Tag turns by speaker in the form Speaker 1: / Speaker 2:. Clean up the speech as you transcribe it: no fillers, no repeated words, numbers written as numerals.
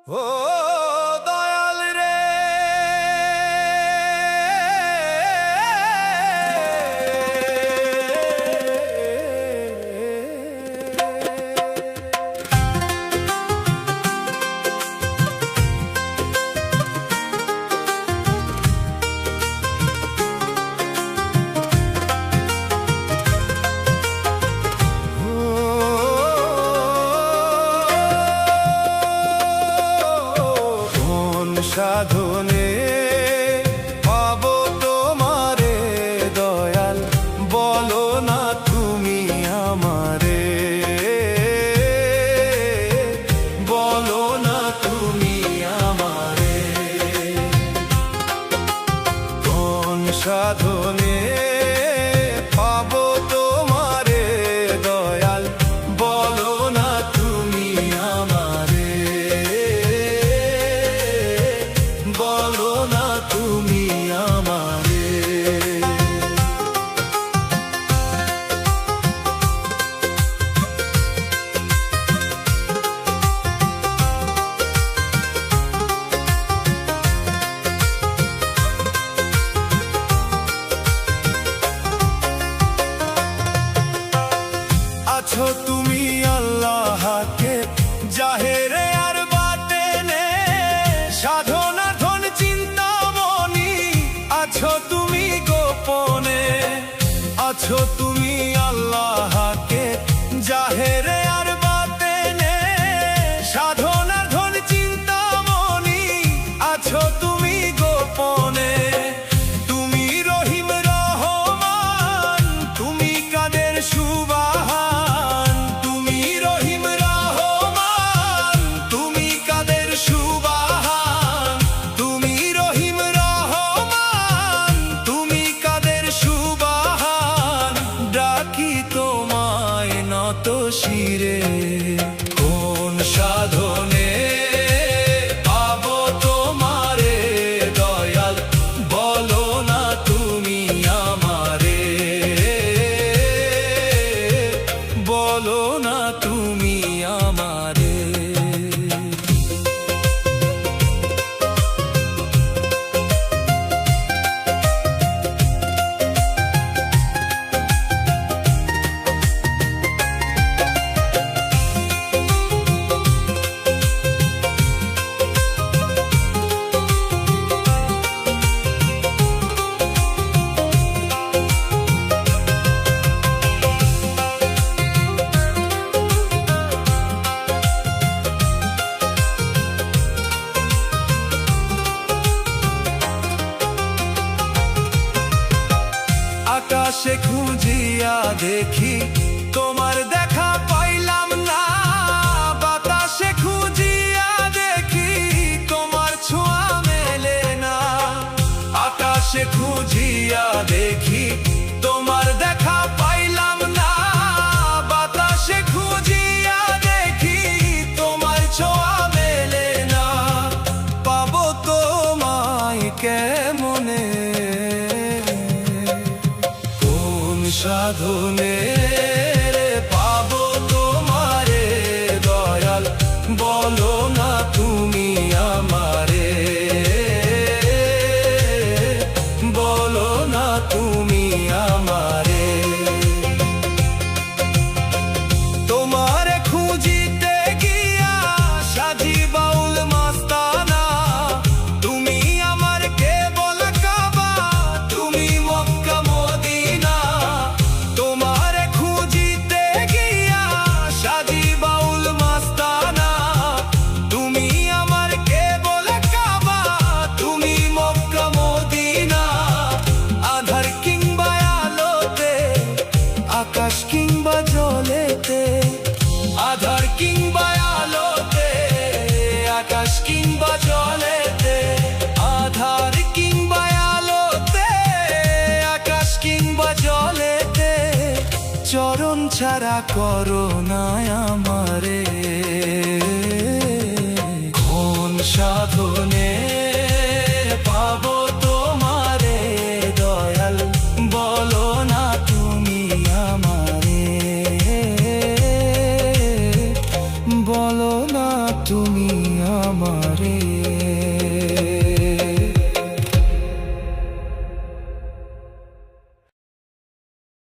Speaker 1: ও দয়াল রে সাধনে পাবো তোমারে দয়াল, বলো না তুমি আমারে, বলো না তুমি আমারে। কোন সাধনে পাবো তোমারে দয়াল, বলো না তুমি আমারে, বলো না তুমি আমারে। আছো তুমি আল্লাহকে জাহেরে আর বাতেনে, সাধনা ধন চিন্তামণি আছো তুমি গোপনে। আছো তুমি আল্লাহকে জাহেরে আর বাতেনে, সাধনা ধন চিন্তামণি আছো তুমি গোপনে। তুমি রহিম রহমান, তুমি কাদের সুবহান, তুমি রহিম রহমান, তুমি কাদের সুবহান, তুমি রহিম রহমান, তুমি কাদের সুবহান। ডাকি তোমায় নত শিরে, কোন সাধনে পাবো তোমারে দয়াল, বলো না তুমি আমারে, বলো না তুমি আমারে। আকাশে খুঁজিয়া দেখি তোমার দেখা পাইলাম না, বাতাসে খুঁজিয়া দেখি তোমার ছোঁয়া মেলে না। আকাশে খুঁজিয়া দেখি তোমার দেখা পাইলাম না, বাতাসে খুঁজিয়া দেখি তোমার ছোঁয়া মেলে না। পাবো তোমায় কেমনে, সাধনে পাবো তোমারে দয়াল, বলো না তুমি আমারে, বলো না তুমি আমারে। তোমারে খুঁজিতে গিয়া সাজি বাউল মাস্তানা, তুমি আমার কেবল কাবা, তুমি মক্কা মদিনা। তোমারে খুঁজিতে গিয়া সাজি বাউল মাস্তানা, তুমি আমার কেবল কাবা, তুমি মক্কা মদিনা। আধার কিংবা আলোতে, আকাশ কিংবা জলেতে, আধার কিংবা আলোতে, আকাশ কিংবা জলেতে, আধার কিংবা আলোতে, আকাশ কিংবা জলেতে, চরণ ছাড়া করো না আমারে। কোন সাধু